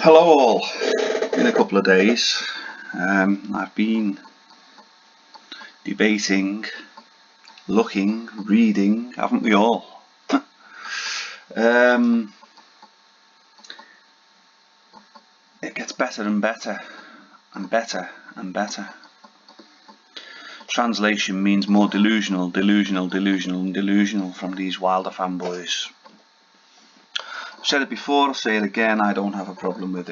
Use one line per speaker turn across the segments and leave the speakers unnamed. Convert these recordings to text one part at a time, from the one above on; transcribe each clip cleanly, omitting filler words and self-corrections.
Hello all. In a couple of days, I've been debating, looking, reading, haven't we all? It gets better and better and better and better. Translation means more delusional from these Wilder fanboys. I've said it before, I'll say it again, I don't have a problem with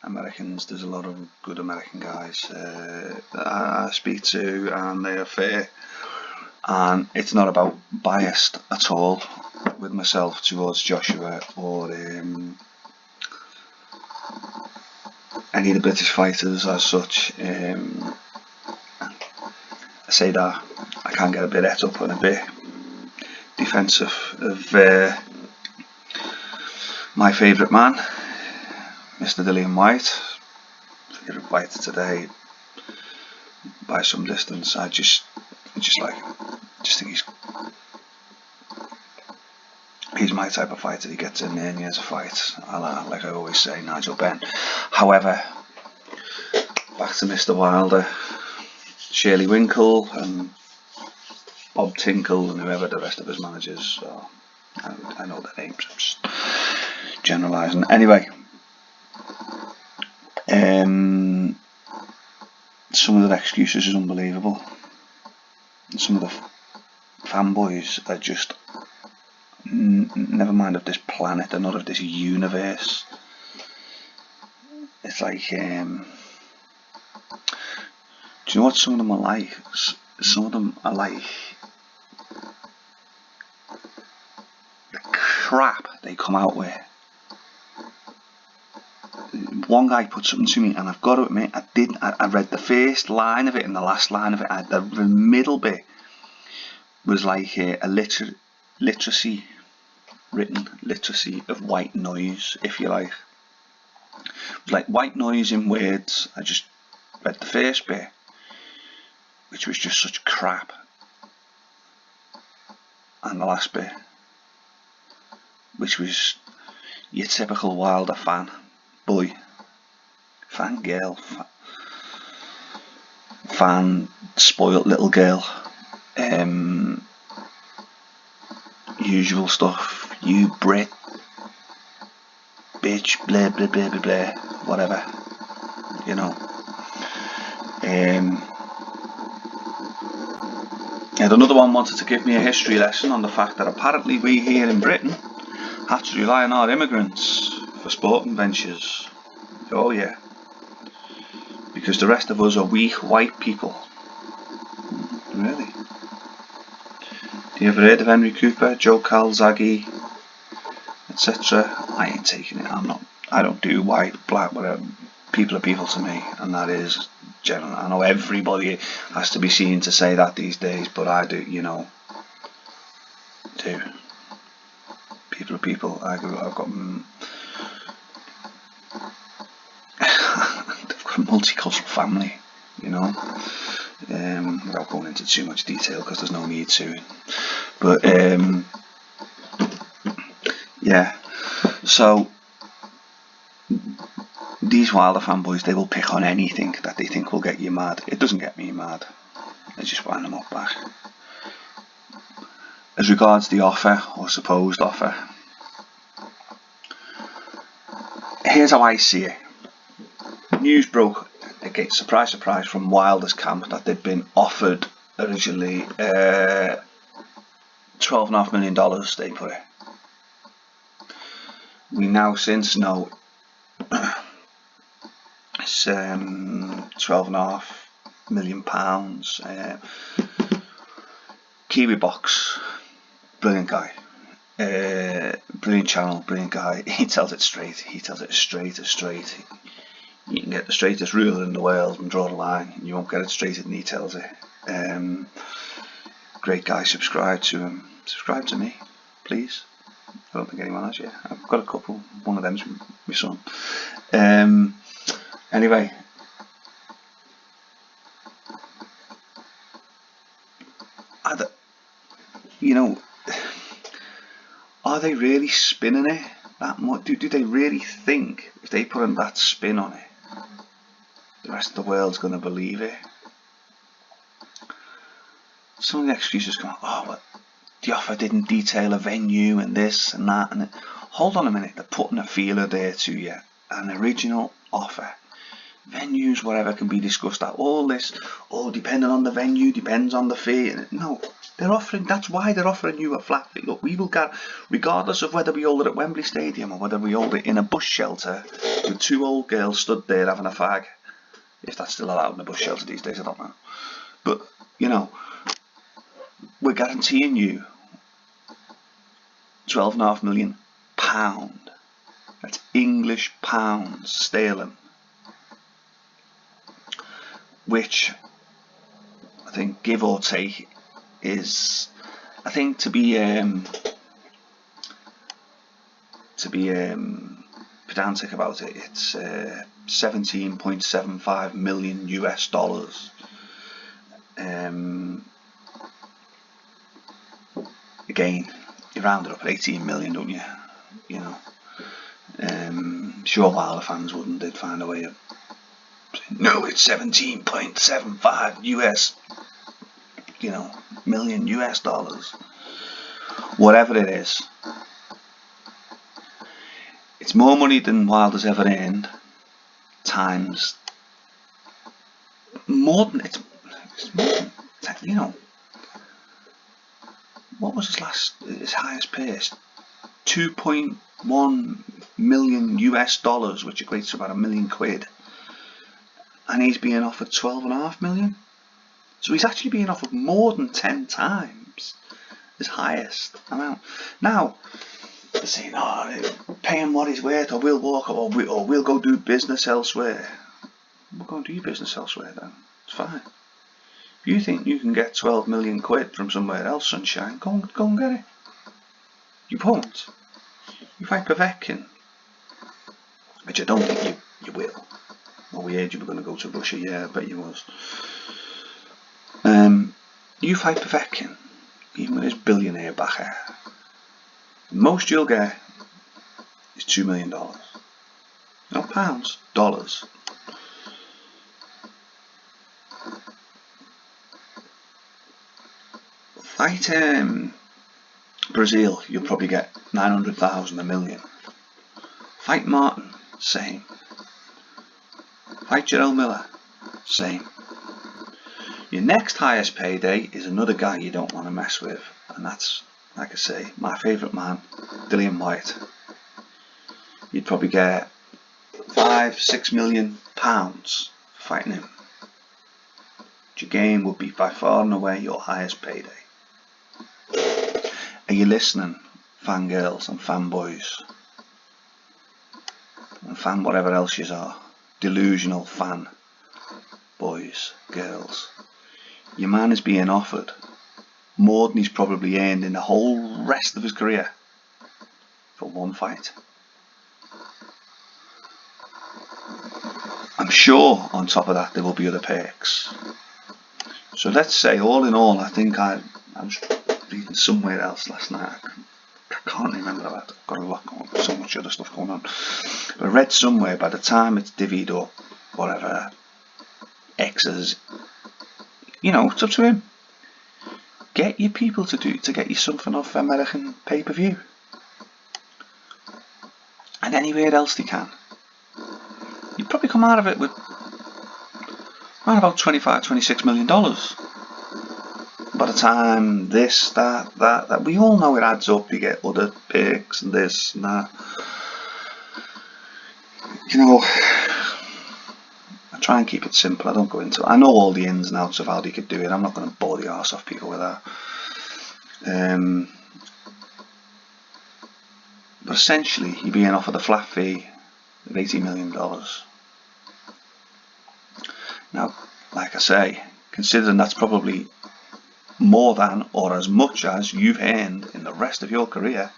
Americans. There's a lot of good American guys I speak to, and they are fair, and it's not about biased at all with myself towards Joshua or any of the British fighters as such. I say that I can get a bit et up and a bit defensive of my favourite man, Mr. Dillian White. Favourite fighter today by some distance. I just think he's my type of fighter. He gets in there and he has a fight. Like I always say, Nigel Benn. However, back to Mr. Wilder, Shirley Winkle and Bob Tinkle and whoever the rest of his managers are. I know their names, I'm just generalising. Anyway, some of their excuses is unbelievable. Some of the fanboys are just, never mind of this planet, they're not of this universe. It's like, do you know what some of them are like? Some of them are like the crap they come out with. One guy put something to me, and I've got to admit, I read the first line of it and the last line of it. The middle bit was like a literacy of white noise, if you like. It was like white noise in words. I just read the first bit, which was just such crap, and the last bit, which was your typical Wilder boy, fangirl, fan, spoilt little girl, usual stuff. You Brit, bitch, blah blah blah blah blah, whatever, you know. And another one wanted to give me a history lesson on the fact that apparently we here in Britain have to rely on our immigrants for sporting ventures. Oh yeah, because the rest of us are weak white people. Really? Do you ever heard of Henry Cooper, Joe Calzaghe, etc.? I ain't taking it. I don't do white, black, whatever. People are people to me, and that is general. I know everybody has to be seen to say that these days, but I do, you know. Do. People are people. I've got a multicultural family, you know, without going into too much detail because there's no need to, but yeah, so these Wilder fanboys, they will pick on anything that they think will get you mad. It doesn't get me mad, they just wind them up back. As regards the offer, or supposed offer, here's how I see it. News broke, again, surprise surprise, from Wilder's camp that they'd been offered originally $12.5 million, they put it. We now since know it's £12.5 million. Kiwi Box, brilliant guy, brilliant channel, brilliant guy. He tells it straight. He tells it straight as straight. You can get the straightest ruler in the world and draw the line, and you won't get it straighter than he tells it. Great guy. Subscribe to him. Subscribe to me, please. I don't think anyone has yet. I've got a couple. One of them's my son. Anyway, you know, are they really spinning it that much? Do they really think if they put in that spin on it, the rest of the world's going to believe it? Some of the excuses come, oh, well, the offer didn't detail a venue and this and that. And hold on a minute, they're putting a feeler there to you. An original offer. Venues, whatever, can be discussed at. All this, depending on the venue, depends on the fee. No, they're offering, that's why they're offering you a flat fee. Look, we will get, regardless of whether we hold it at Wembley Stadium or whether we hold it in a bush shelter with two old girls stood there having a fag. If that's still allowed in a bush shelter these days, I don't know. But, you know, we're guaranteeing you £12.5 million. That's English pounds sterling. Which I think, give or take, is, I think, to be pedantic about it, it's $17.75 million US. Again, you round it up at 18 million, don't you? You know, sure, Wilder fans wouldn't. They'd find a way of saying, no, it's 17.75 US, million US dollars. Whatever it is, it's more money than Wilder's ever earned. Times more than it's more than, what was his highest pay? 2.1 million US dollars, which equates to about £1 million, and he's being offered 12.5 million. So he's actually being offered more than 10 times his highest amount. Now they're saying, oh, pay him what he's worth, or we'll walk, or we'll go do business elsewhere. We'll go and do business elsewhere then. It's fine. If you think you can get 12 million quid from somewhere else, sunshine, go and get it. You won't. You fight Povetkin, which I don't think you will. Well, we heard you were going to go to Russia. Yeah, I bet you was. You fight Povetkin, even with his billionaire backer. Most you'll get is $2 million. Not pounds, dollars. Fight Brazil, you'll probably get 900,000, $1 million. Fight Martin, same. Fight Jarrell Miller, same. Your next highest payday is another guy you don't want to mess with, and that's, like I say, my favourite man, Dillian Whyte. You'd probably get £5-6 million fighting him. Your game would be by far and away your highest payday. Are you listening, fangirls and fanboys? And fan whatever else you are. Delusional fan boys, girls. Your man is being offered more than he's probably earned in the whole rest of his career for one fight. I'm sure on top of that there will be other perks. So let's say, all in all, I think I was reading somewhere else last night. I can't remember that. I've got a lot going on, so much other stuff going on. But I read somewhere, by the time it's divvied up, whatever, X's, it's up to him. Get your people to get you something off American pay-per-view. And anywhere else they can. You'd probably come out of it with around about $25-26 million. By the time this, that, we all know it adds up. You get other perks and this and that. I try and keep it simple. I don't go into it. I know all the ins and outs of how they could do it. I'm not going to bore the arse off people with that. But essentially, you're being offered a flat fee of $80 million. Now, like I say, considering that's probably more than or as much as you've earned in the rest of your career,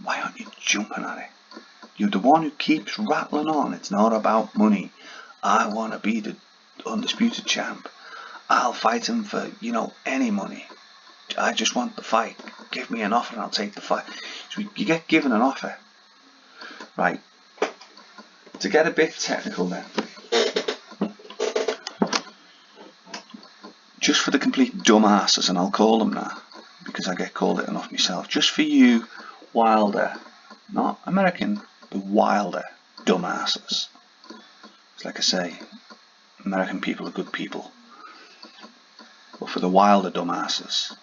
why aren't you jumping at it? You're the one who keeps rattling on. It's not about money. I want to be the undisputed champ. I'll fight him for, any money. I just want the fight. Give me an offer and I'll take the fight. So you get given an offer. Right. To get a bit technical then. Just for the complete dumbasses, and I'll call them that, because I get called it enough myself. Just for you wilder, not American, the wilder dumbasses. It's like I say, American people are good people. But for the wilder dumbasses,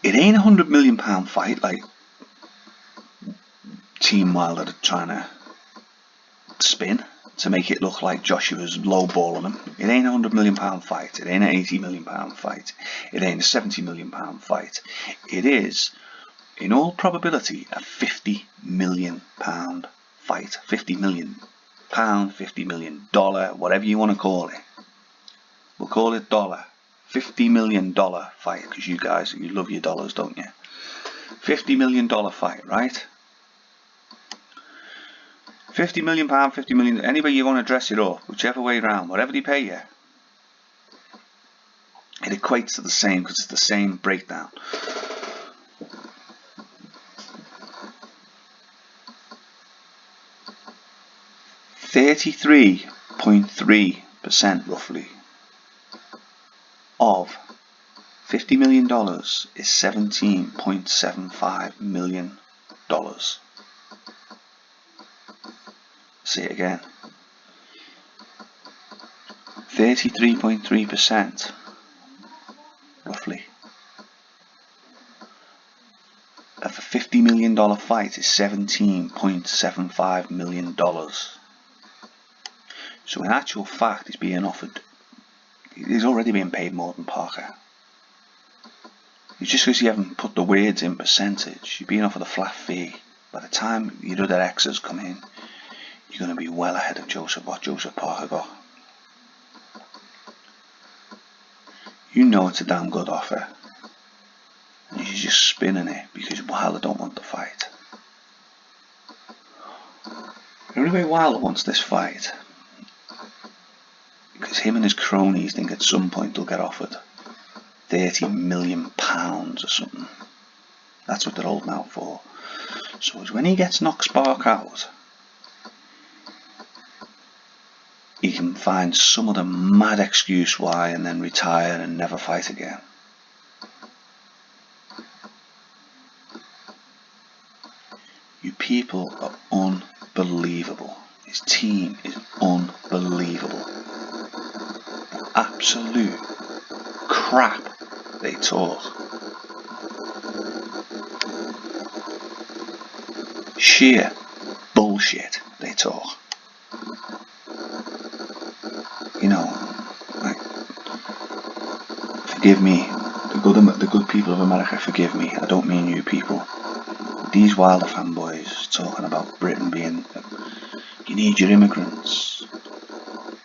it ain't £100 million fight like Team Wilder are trying to spin to make it look like Joshua's lowballing him. It ain't £100 million fight. It ain't an £80 million fight. It ain't a £70 million fight. It is, in all probability, a £50 million fight. £50 million, $50 million, whatever you want to call it. We'll call it dollar. $50 million fight, because you guys, you love your dollars, don't you? $50 million fight, right? £50 million, $50 million, any way you want to dress it up, whichever way around, whatever they pay you, it equates to the same, because it's the same breakdown. .3% roughly of $50 million is $17.75 million. Say it again. 33.3% roughly of a $50 million fight is $17.75 million. So in actual fact, he's already being paid more than Parker. It's just because you haven't put the words in percentage. You're being offered a flat fee. By the time your other exes come in, you're going to be well ahead of what Joseph Parker got. You know it's a damn good offer. And he's just spinning it because Wilder don't want the fight. The only way Wilder wants this fight, because him and his cronies think at some point they'll get offered £30 million or something. That's what they're holding out for. So it's when he gets knocked spark out, he can find some other mad excuse why and then retire and never fight again. You people are unbelievable. His team is unbelievable. Absolute crap they talk. Sheer bullshit they talk. You know, like, forgive me, the good people of America, forgive me, I don't mean you people. These Wilder fanboys talking about Britain being, you need your immigrants.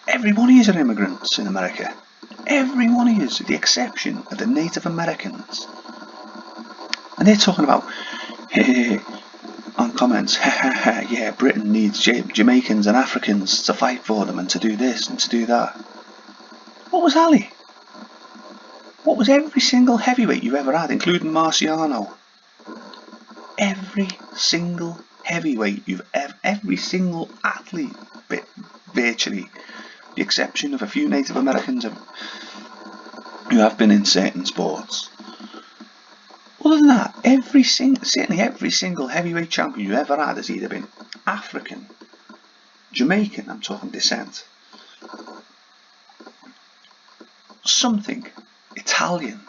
Everyone is an immigrants in America. Everyone is, with the exception of the Native Americans. And they're talking about, on comments, yeah, Britain needs Jamaicans and Africans to fight for them and to do this and to do that. What was Ali? What was every single heavyweight you've ever had, including Marciano? Every single heavyweight every single athlete, virtually, the exception of a few Native Americans who have been in certain sports. Other than that, certainly every single heavyweight champion you ever had has either been African, Jamaican, I'm talking descent, something, Italian.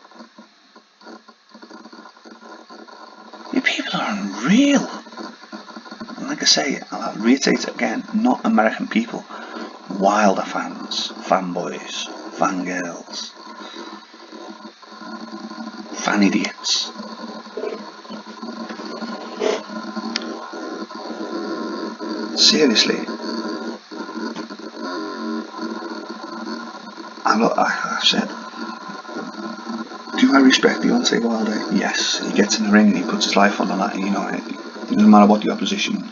You people are unreal. And like I say, I'll reiterate it again, not American people, Wilder fans, fanboys, fangirls, fan idiots. Seriously, I've said, do I respect Deontay Wilder? Yes. He gets in the ring and he puts his life on the line. You know, it doesn't matter what the opposition,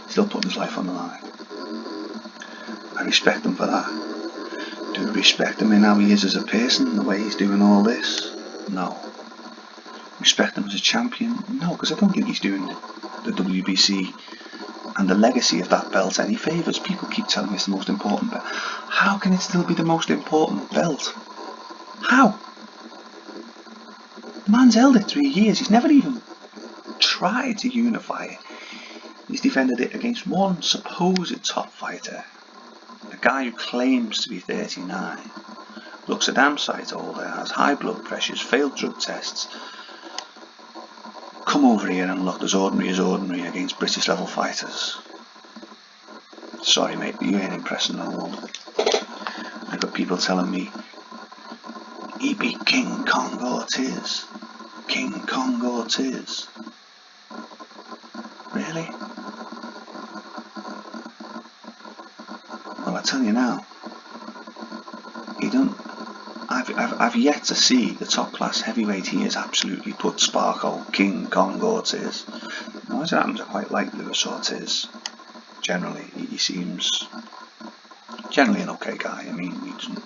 still putting his life on the line. I respect him for that. Do we respect him in how he is as a person, the way he's doing all this? No. Respect him as a champion? No, because I don't think he's doing the WBC and the legacy of that belt any favours. People keep telling me it's the most important belt. How can it still be the most important belt? How? The man's held it 3 years. He's never even tried to unify it. He's defended it against one supposed top fighter, a guy who claims to be 39, looks a damn sight older, has high blood pressures, failed drug tests. Come over here and look as ordinary against British level fighters. Sorry mate, but you ain't impressing no one. I've got people telling me he beat King Kong Ortiz. King Kong Ortiz. Really? Well, I tell you now, he don't. I've yet to see the top class heavyweight he has absolutely put sparkle King Kong Ortiz. Now, as it happens, I quite like Luis Ortiz. Generally, he seems generally an okay guy. I mean, he doesn't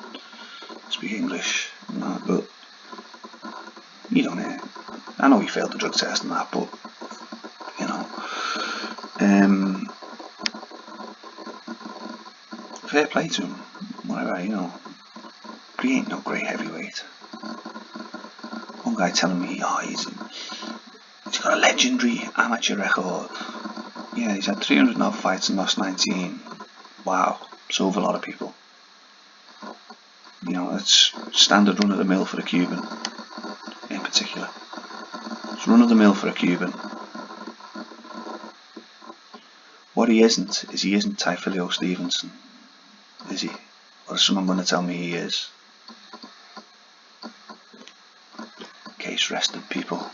speak English, but you don't know. I know he failed the drug test and that, but you know, fair play to him. Whatever, you know. But he ain't no great heavyweight. One guy telling me, oh, he's got a legendary amateur record. Yeah, he's had 300 odd fights and lost 19. Wow, so have a lot of people. You know, that's standard run of the mill for a Cuban, in particular. It's run of the mill for a Cuban. What he isn't is he isn't Typhilio Stevenson, is he? Or is someone going to tell me he is? Case rested, people.